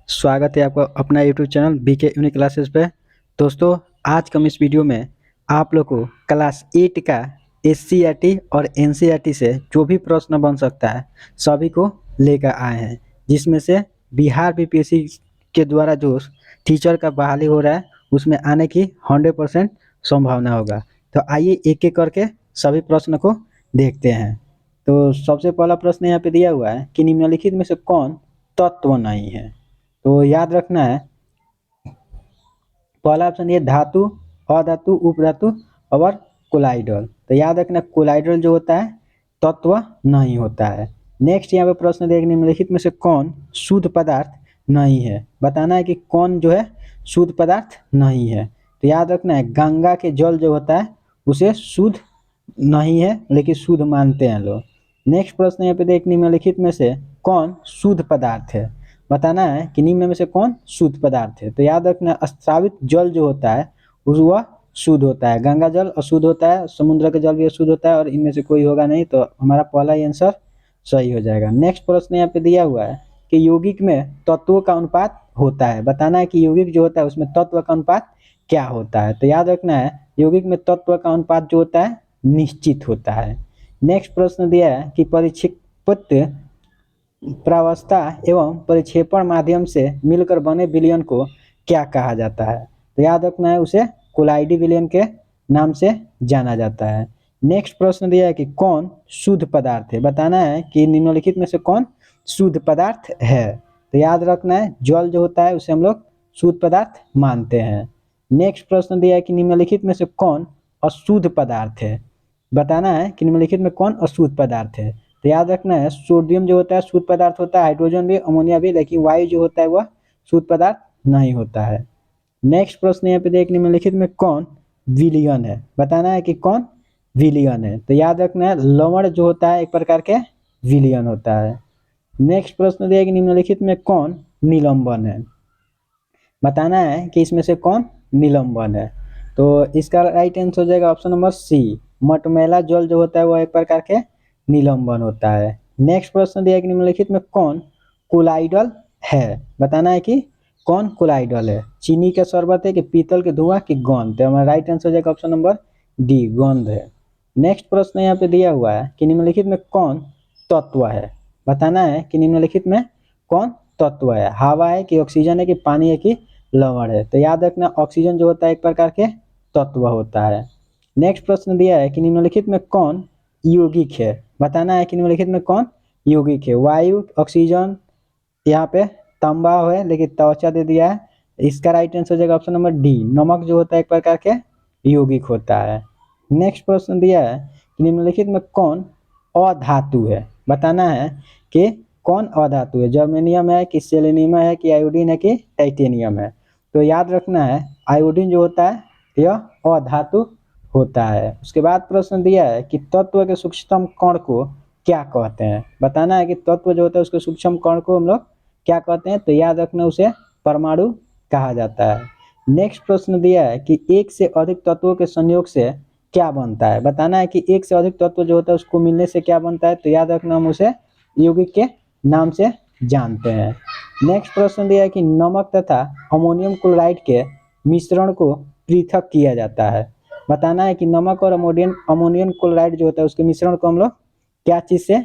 स्वागत है आपका अपना YouTube channel BK unique classes पे। दोस्तों, आज हम इस वीडियो में आप लोग को क्लास 8 का एससीईआरटी और एनसीईआरटी से जो भी प्रश्न बन सकता है सभी को लेकर आए हैं, जिसमें से बिहार बीपीएससी के द्वारा जो टीचर का बहाली हो रहा है उसमें आने की 100% संभावना होगा। तो आइए एक एक करके सभी प्रश्न को देखते हैं। तो सबसे पहला प्रश्न यहाँ पे दिया हुआ है कि निम्नलिखित में से कौन तत्व नहीं है। तो याद रखना है, पहला ऑप्शन ये धातु, अधातु, उपधातु और कोलाइडल। तो याद रखना कोलाइडल जो होता है तत्व नहीं होता है। नेक्स्ट यहाँ पे प्रश्न देखने निम्नलिखित में से कौन शुद्ध पदार्थ नहीं है। बताना है कि कौन जो है शुद्ध पदार्थ नहीं है। तो याद रखना है गंगा के जल जो होता है उसे शुद्ध नहीं है लेकिन शुद्ध मानते हैं लोग। नेक्स्ट प्रश्न यहाँ पे देख निम्नलिखित में से कौन शुद्ध पदार्थ है। बताना है कि निम्न में से कौन शुद्ध पदार्थ है। तो याद रखना स्रावित जल जो होता है वह शुद्ध होता है। गंगा जल अशुद्ध होता है, समुद्र का जल भी अशुद्ध होता है और इनमें से कोई होगा नहीं। तो हमारा पहला ही आंसर सही हो जाएगा। नेक्स्ट प्रश्न यहाँ पे दिया हुआ है कि यौगिक में तत्वों का अनुपात होता है। बताना है कि यौगिक जो होता है उसमें तत्व का अनुपात क्या होता है। तो याद रखना है यौगिक में तत्व का अनुपात जो होता है निश्चित होता है। नेक्स्ट प्रश्न दिया है कि परिक्षेपित प्रावस्था एवं परिक्षेपण माध्यम से मिलकर बने विलयन को क्या कहा जाता है। तो याद रखना है उसे कोलाइडी विलयन के नाम से जाना जाता है। नेक्स्ट प्रश्न दिया है कि कौन शुद्ध पदार्थ है। बताना है कि निम्नलिखित में से कौन शुद्ध पदार्थ है। तो याद रखना है जल जो होता है उसे हम लोग शुद्ध पदार्थ मानते हैं। नेक्स्ट प्रश्न दिया है कि निम्नलिखित में से कौन अशुद्ध पदार्थ है। बताना है कि निम्नलिखित में कौन अशुद्ध पदार्थ है। तो याद रखना है सोडियम जो होता है शुद्ध पदार्थ होता है, हाइड्रोजन भी, अमोनिया भी, लेकिन वायु जो होता है वह शुद्ध पदार्थ नहीं होता है। नेक्स्ट प्रश्न यहाँ पे देख निम्नलिखित में कौन विलयन है। बताना है कि कौन विलयन है। तो याद रखना है लवण जो होता है एक प्रकार के विलयन होता है। नेक्स्ट प्रश्न दिया कि निम्नलिखित में कौन निलंबन है। बताना है कि इसमें से कौन निलंबन है। तो इसका राइट आंसर हो जाएगा ऑप्शन नंबर सी, मटमैला जल जो होता है वह एक प्रकार के निलंबन होता है। नेक्स्ट प्रश्न दिया है कि निम्नलिखित में कौन कोलाइडल है। बताना है कि कौन कोलाइडल है। चीनी का शरबत है कि पीतल के धुआं की गोंद। तो हमारा राइट आंसर हो जाएगा ऑप्शन नंबर डी, गोंद है। नेक्स्ट प्रश्न यहाँ पे दिया हुआ है कि निम्नलिखित में कौन तत्व है। बताना है कि निम्नलिखित में कौन तत्व है। हवा है कि ऑक्सीजन है कि पानी है कि लवण है। तो याद रखना ऑक्सीजन जो होता है एक प्रकार के तत्व होता है। नेक्स्ट प्रश्न दिया है कि निम्नलिखित में कौन यौगिक है। बताना है कि निम्नलिखित में कौन यौगिक है। वायु, ऑक्सीजन, यहाँ पे तांबा है लेकिन त्वचा दे दिया है। इसका राइट आंसर हो जाएगा ऑप्शन नंबर डी, नमक जो होता है एक प्रकार के यौगिक होता है। नेक्स्ट प्रश्न दिया है कि निम्नलिखित में कौन अधातु है। बताना है कि कौन अधातु है। जर्मेनियम है कि सेलेनियम है कि आयोडीन है कि टाइटेनियम है। तो याद रखना है आयोडीन जो होता है यह अधातु होता है। उसके बाद प्रश्न दिया है कि तत्व के सूक्ष्मतम कण को क्या कहते हैं। बताना है कि तत्व जो होता है उसके सूक्ष्म कण को हम लोग क्या कहते हैं। तो याद रखना उसे परमाणु कहा जाता है। नेक्स्ट प्रश्न दिया है कि एक से अधिक तत्वों के संयोग से क्या बनता है। बताना है कि एक से अधिक तत्व जो होता है उसको मिलने से क्या बनता है। तो याद रखना हम उसे यौगिक के नाम से जानते हैं। नेक्स्ट प्रश्न दिया है कि नमक तथा अमोनियम क्लोराइड के मिश्रण को पृथक किया जाता है। बताना है कि नमक और अमोनियम क्लोराइड जो होता है उसके मिश्रण को हम लोग क्या चीज से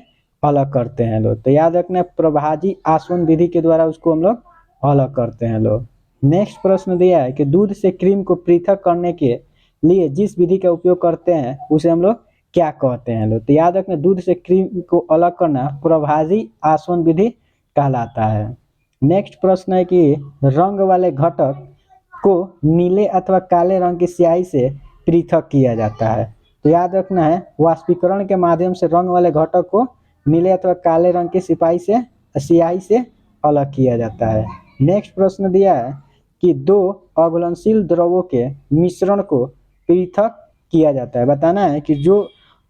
अलग करते हैं लोग। तो याद रखना प्रभाजी आसवन विधि के द्वारा उसको हम लोग अलग करते हैं लोग। नेक्स्ट प्रश्न दिया है कि दूध से क्रीम को पृथक करने के लिए जिस विधि का उपयोग करते हैं उसे हम लोग क्या कहते हैं लोग। तो याद रखना दूध से क्रीम को अलग करना प्रभाजी आसवन विधि कहलाता है। नेक्स्ट प्रश्न है कि रंग वाले घटक को नीले अथवा काले रंग की स्याही से पृथक किया जाता है। तो याद रखना है वाष्पीकरण के माध्यम से रंग वाले घटक को नीले अथवा काले रंग की स्याही से अलग किया जाता है। नेक्स्ट प्रश्न दिया है कि दो अघुलनशील द्रवों के मिश्रण को पृथक किया जाता है। बताना है कि जो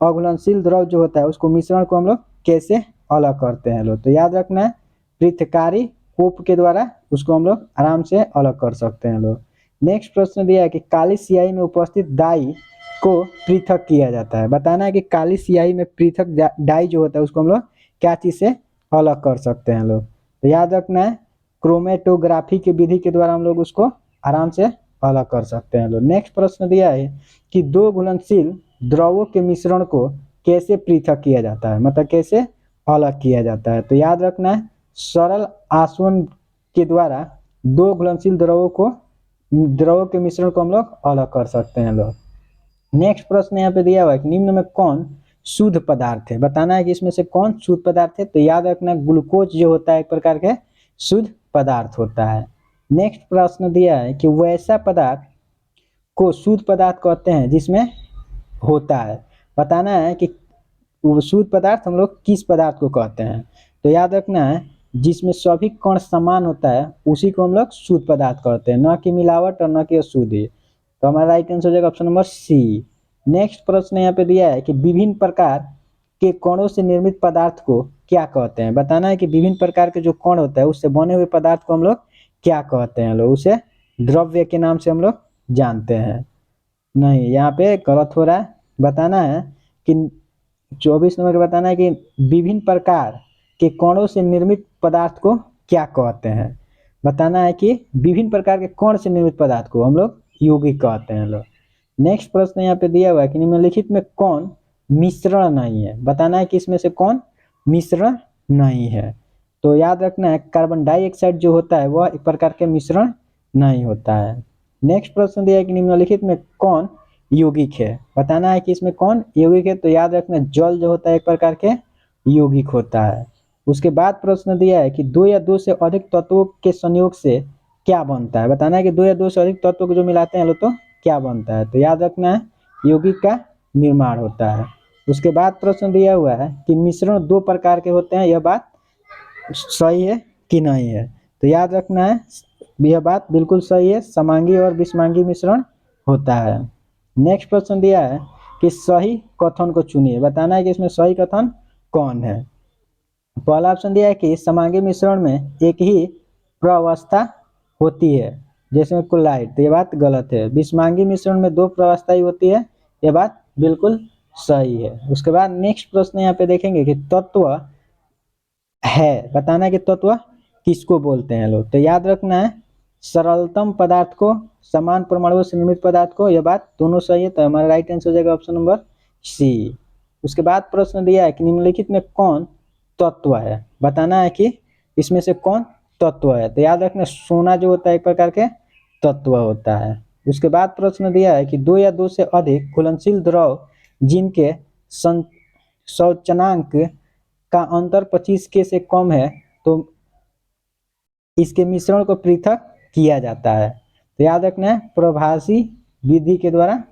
अघुलनशील द्रव जो होता है उसको मिश्रण को हम लोग कैसे अलग करते हैं लोग। तो याद रखना है पृथकारी कोप के द्वारा उसको हम लोग आराम से अलग कर सकते हैं लोग। नेक्स्ट प्रश्न दिया है कि काली स्याही में उपस्थित डाई को पृथक किया जाता है। बताना है कि काली स्याही में पृथक डाई जो होता है उसको हम लोग क्या चीज से अलग कर सकते हैं लोग। तो याद रखना है क्रोमेटोग्राफी की विधि के द्वारा हम लोग उसको आराम से अलग कर सकते हैं लोग। नेक्स्ट प्रश्न दिया है कि दो घुलनशील द्रवों के मिश्रण को कैसे पृथक किया जाता है, मतलब कैसे अलग किया जाता है। तो याद रखना है सरल आसवन के द्वारा दो घुलनशील द्रवों के मिश्रण को हम लोग अलग कर सकते हैं लोग। नेक्स्ट प्रश्न यहाँ पे दिया हुआ है कि निम्न में कौन शुद्ध पदार्थ है, बताना है कि इसमें से कौन शुद्ध पदार्थ है। तो याद रखना ग्लूकोज जो होता है एक प्रकार के शुद्ध पदार्थ होता है। नेक्स्ट प्रश्न दिया है कि वैसा पदार्थ को शुद्ध पदार्थ कहते हैं जिसमें होता है, बताना है कि वो शुद्ध पदार्थ हम लोग किस पदार्थ को कहते हैं। तो याद रखना है जिसमें सभी कण समान होता है उसी को हम लोग शुद्ध पदार्थ कहते हैं, न कि मिलावट और न कि अशुद्धि। तो हमारा राइट आंसर हो जाएगा ऑप्शन नंबर सी। नेक्स्ट प्रश्न यहाँ पे दिया है कि विभिन्न प्रकार के कणों से निर्मित पदार्थ को क्या कहते हैं, बताना है कि विभिन्न प्रकार के जो कण होता है उससे बने हुए पदार्थ को हम लोग क्या कहते हैं लोग, उसे द्रव्य के नाम से हम लोग जानते हैं। नहीं, यहाँ पे गलत हो रहा है। बताना है कि 24 नंबर का बताना है कि विभिन्न प्रकार के कणों से निर्मित पदार्थ को क्या कहते हैं, बताना है कि विभिन्न प्रकार के कण से निर्मित पदार्थ को हम लोग यौगिक कहते हैं लोग। नेक्स्ट प्रश्न यहाँ पे दिया हुआ है कि निम्नलिखित में कौन मिश्रण नहीं है, बताना है कि इसमें से कौन मिश्रण नहीं है। तो याद रखना है कार्बन डाइऑक्साइड जो होता है वह एक प्रकार के मिश्रण नहीं होता है। नेक्स्ट प्रश्न दिया है कि निम्नलिखित में कौन यौगिक है, बताना है कि इसमें कौन यौगिक है। तो याद रखना जल जो होता है एक प्रकार के यौगिक होता है। उसके बाद प्रश्न दिया है कि दो या दो से अधिक तत्वों के संयोग से क्या बनता है, बताना है कि दो या दो से अधिक तत्वों को जो मिलाते हैं लोग तो क्या बनता है। तो याद रखना है यौगिक का निर्माण होता है। उसके बाद प्रश्न दिया हुआ है कि मिश्रण दो प्रकार के होते हैं, यह बात सही है कि नहीं है। तो याद रखना है यह बात बिल्कुल सही है, समांगी और विषमांगी मिश्रण होता है। नेक्स्ट प्रश्न दिया है कि सही कथन को चुनिए, बताना है कि इसमें सही कथन कौन है। पहला ऑप्शन दिया है कि समांगी मिश्रण में एक ही प्रवस्था होती है जैसे में कोलाइड, तो ये बात गलत है। विषमांगी मिश्रण में दो प्रवस्था ही होती है, ये बात बिल्कुल सही है। उसके बाद नेक्स्ट प्रश्न यहाँ पे देखेंगे कि तत्व है, बताना है कि तत्व किसको बोलते हैं लोग। तो याद रखना है सरलतम पदार्थ को, समान परमाणुओं से निर्मित पदार्थ को, यह बात दोनों सही है। तो हमारा राइट आंसर हो जाएगा ऑप्शन नंबर सी। उसके बाद प्रश्न दिया है कि निम्नलिखित में कौन तत्व है, बताना है कि इसमें से कौन तत्व है। तो याद रखना सोना जो होता है एक प्रकार के तत्व होता है। उसके बाद प्रश्न दिया है कि दो या दो से अधिक घुलनशील द्रव जिनके संचनांक का अंतर 25 के से कम है तो इसके मिश्रण को पृथक किया जाता है। तो याद रखना है प्रभासी विधि के द्वारा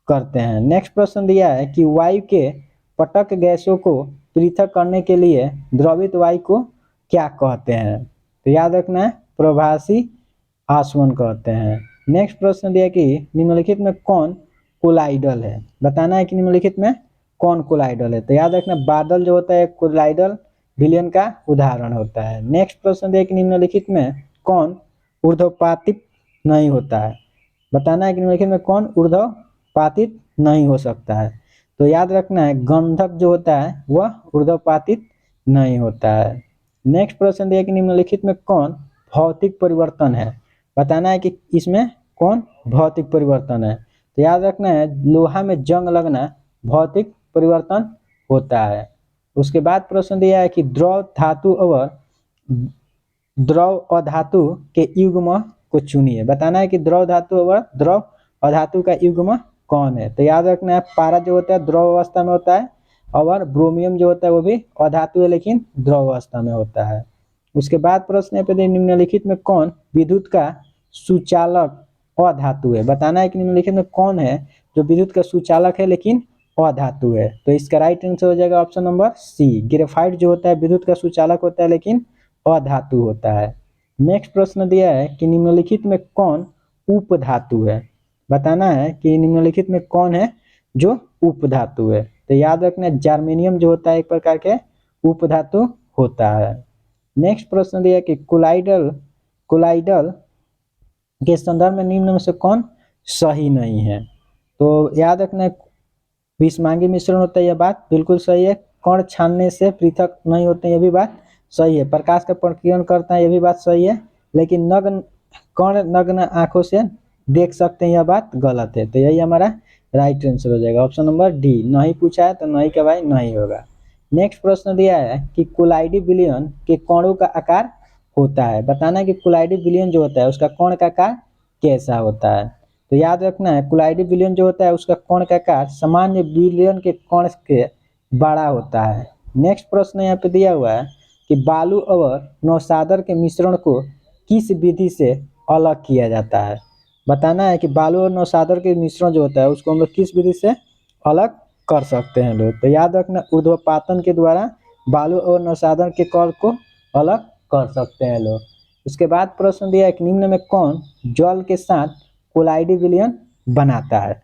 करते हैं। नेक्स्ट प्रश्न दिया है कि वायु के पटक गैसों को पृथक करने के लिए द्रवित वायु को क्या कहते हैं। तो याद रखना है प्रभासी आसवन कहते हैं। नेक्स्ट प्रश्न दिया कि निम्नलिखित में कौन कोलाइडल है, बताना है कि निम्नलिखित में कौन कोलाइडल है। तो याद रखना बादल जो होता है कोलाइडल विलयन का उदाहरण होता है। नेक्स्ट प्रश्न दिया कि निम्नलिखित में कौन ऊर्ध्वपातित नहीं होता है, बताना है कि निम्नलिखित में कौन ऊर्ध्वपातित नहीं हो सकता है। तो याद रखना है गंधक जो होता है वह ऊर्ध्वपातित नहीं होता है। नेक्स्ट प्रश्न दिया कि निम्नलिखित में कौन भौतिक परिवर्तन है, बताना है कि इसमें कौन भौतिक परिवर्तन है। तो याद रखना है लोहा में जंग लगना भौतिक परिवर्तन होता है। उसके बाद प्रश्न दिया है कि द्रव धातु और द्रव अधातु के युग्म को चुनिए, बताना है कि द्रव धातु और द्रव अधातु का युग्म कौन है। तो याद रखना है पारा जो होता है द्रव अवस्था में होता है और ब्रोमियम जो होता है वो भी अधातु है लेकिन द्रव अवस्था में होता है। उसके बाद प्रश्न पे निम्नलिखित में कौन विद्युत का सुचालक अधातु है, बताना है कि निम्नलिखित में कौन है जो विद्युत का सुचालक है लेकिन अधातु है। तो इसका राइट आंसर हो जाएगा ऑप्शन नंबर सी। ग्रेफाइट जो होता है विद्युत का सुचालक होता है लेकिन अधातु होता है। नेक्स्ट प्रश्न दिया है कि निम्नलिखित में कौन उपधातु है, बताना है कि निम्नलिखित में कौन है जो उपधातु है। तो याद रखना जर्मेनियम जो होता है एक प्रकार के उपधातु होता है। नेक्स्ट प्रश्न दिया कि कोलाइडल के संदर्भ में निम्न में से कौन सही नहीं है। तो याद रखना विषमांगी मिश्रण होता है, यह बात बिल्कुल सही है। कण छानने से पृथक नहीं होते, यह भी बात सही है। प्रकाश का प्रकीर्णन करता है, ये भी बात सही है। लेकिन नग्न कण नग्न आंखों से देख सकते हैं, यह बात गलत है। तो यही हमारा राइट आंसर हो जाएगा, ऑप्शन नंबर डी। नहीं पूछा है तो नहीं का भाई नहीं होगा। नेक्स्ट प्रश्न दिया है कि कोलाइडी विलयन के कणों का आकार होता है। बताना है कि कोलाइडी विलयन जो होता है उसका कण का आकार कैसा होता है। तो याद रखना है, कोलाइडी विलयन जो होता है उसका कण का आकार सामान्य विलयन के कण के बड़ा होता है। नेक्स्ट प्रश्न यहाँ पे दिया हुआ है कि बालू और नौसादर के मिश्रण को किस विधि से अलग किया जाता है। बताना है कि बालू और नौसादर के मिश्रण जो होता है उसको हम लोग किस विधि से अलग कर सकते हैं लोग। तो याद रखना, ऊर्ध्वपातन के द्वारा बालू और नौसादर के कण को अलग कर सकते हैं लोग। उसके बाद प्रश्न दिया है कि निम्न में कौन जल के साथ कोलाइडी विलयन बनाता है।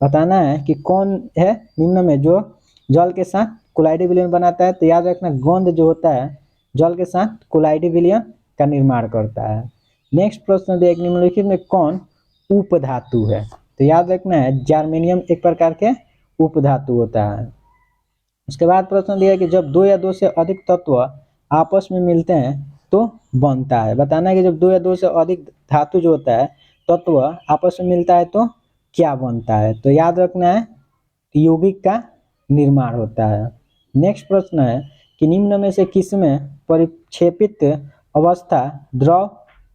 बताना है कि कौन है निम्न में जो जल के साथ कोलाइडी विलयन बनाता है। तो याद रखना, गोंद जो होता है जल के साथ कोलाइडी विलयन का निर्माण करता है। नेक्स्ट प्रश्न दिया है कि निम्नलिखित में कौन उपधातु है। तो याद रखना है, जर्मेनियम एक प्रकार के उपधातु होता है। उसके बाद प्रश्न दिया है कि जब दो या दो से अधिक तत्व आपस में मिलते हैं तो बनता है। बताना है कि जब दो या दो से अधिक धातु जो होता है तत्व आपस में मिलता है तो क्या बनता है। तो याद रखना है, यौगिक का निर्माण होता है। नेक्स्ट प्रश्न है कि निम्न में से किसमें परिक्षेपित अवस्था द्रव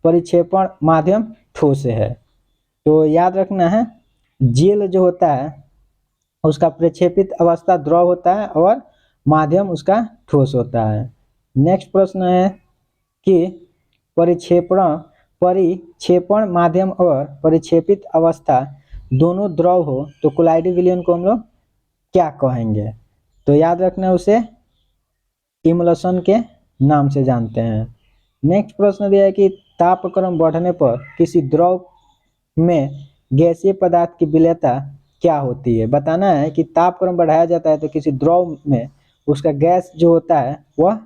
परिक्षेपण माध्यम ठोस है। तो याद रखना है, जेल जो होता है उसका प्रक्षेपित अवस्था द्रव होता है और माध्यम उसका ठोस होता है। नेक्स्ट प्रश्न है कि परिक्षेपण परिक्षेपण माध्यम और परिक्षेपित अवस्था दोनों द्रव हो तो कोलाइडी विलयन को हम लोग क्या कहेंगे। तो याद रखना, उसे इमल्शन के नाम से जानते हैं। नेक्स्ट प्रश्न दिया है कि तापक्रम बढ़ने पर किसी द्रव में गैसीय पदार्थ की विलेयता क्या होती है। बताना है कि तापक्रम बढ़ाया जाता है तो किसी द्रव में उसका गैस जो होता है वह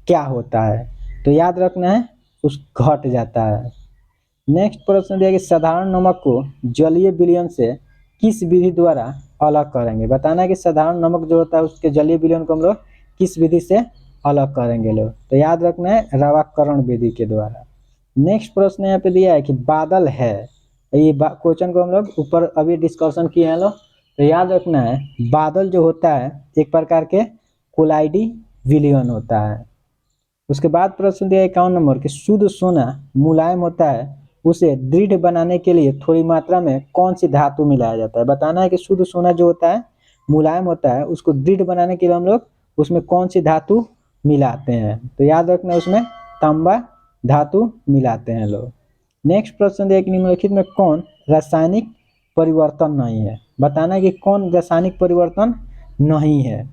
क्या होता है। तो याद रखना है, उस घट जाता है। नेक्स्ट प्रश्न दिया कि साधारण नमक को जलीय विलयन से किस विधि द्वारा अलग करेंगे। बताना है कि साधारण नमक जो होता है उसके जलीय विलयन को हम लोग किस विधि से अलग करेंगे लोग। तो याद रखना है, रवाकरण विधि के द्वारा। नेक्स्ट प्रश्न यहाँ पे दिया है कि बादल है, ये क्वेश्चन को हम लोग ऊपर अभी डिस्कशन किए हैं लोग। तो याद रखना है, बादल जो होता है एक प्रकार के कोलाइडी विलयन होता है। उसके बाद प्रश्न दिया है 51 नंबर कि शुद्ध सोना मुलायम होता है, उसे दृढ़ बनाने के लिए थोड़ी मात्रा में कौन सी धातु मिलाया जाता है। बताना है कि शुद्ध सोना जो होता है मुलायम होता है, उसको दृढ़ बनाने के लिए हम लोग उसमें कौन सी धातु मिलाते हैं। तो याद रखना, उसमें तांबा धातु मिलाते हैं लोग। नेक्स्ट प्रश्न दिया कि निम्नलिखित में कौन रासायनिक परिवर्तन नहीं है। बताना है कि कौन रासायनिक परिवर्तन नहीं है।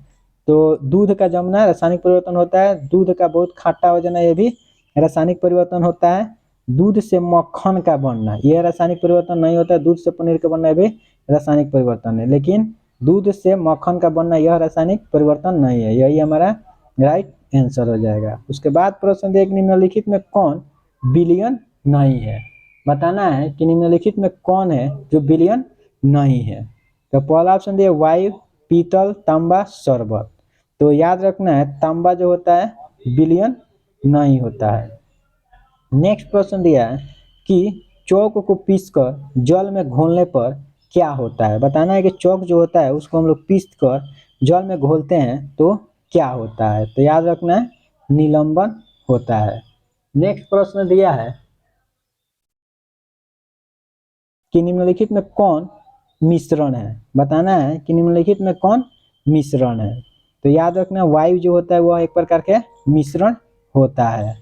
तो दूध का जमना रासायनिक परिवर्तन होता है, दूध का बहुत खट्टा हो जाना ये भी रासायनिक परिवर्तन होता है, दूध से मक्खन का बनना यह रासायनिक परिवर्तन नहीं होता है, दूध से पनीर का बनना भी रासायनिक परिवर्तन है, लेकिन दूध से मक्खन का बनना यह रासायनिक परिवर्तन नहीं है। यही हमारा राइट आंसर हो जाएगा। उसके बाद प्रश्न दिया कि निम्नलिखित में कौन विलयन नहीं है। बताना है कि निम्नलिखित में कौन है जो विलयन नहीं है। तो पहला ऑप्शन दिया वायु, पीतल, तांबा, शरबत। तो याद रखना है, तांबा जो होता है विलयन नहीं होता है। नेक्स्ट प्रश्न दिया है कि चौक को पीसकर जल में घोलने पर क्या होता है। बताना है कि चौक जो होता है उसको हम लोग पीस कर जल में घोलते हैं तो क्या होता है। तो याद रखना है, निलंबन होता है। नेक्स्ट प्रश्न दिया है कि निम्नलिखित में कौन मिश्रण है। बताना है कि निम्नलिखित में कौन मिश्रण है। तो याद रखना, वायु जो होता है वह एक प्रकार के मिश्रण होता है।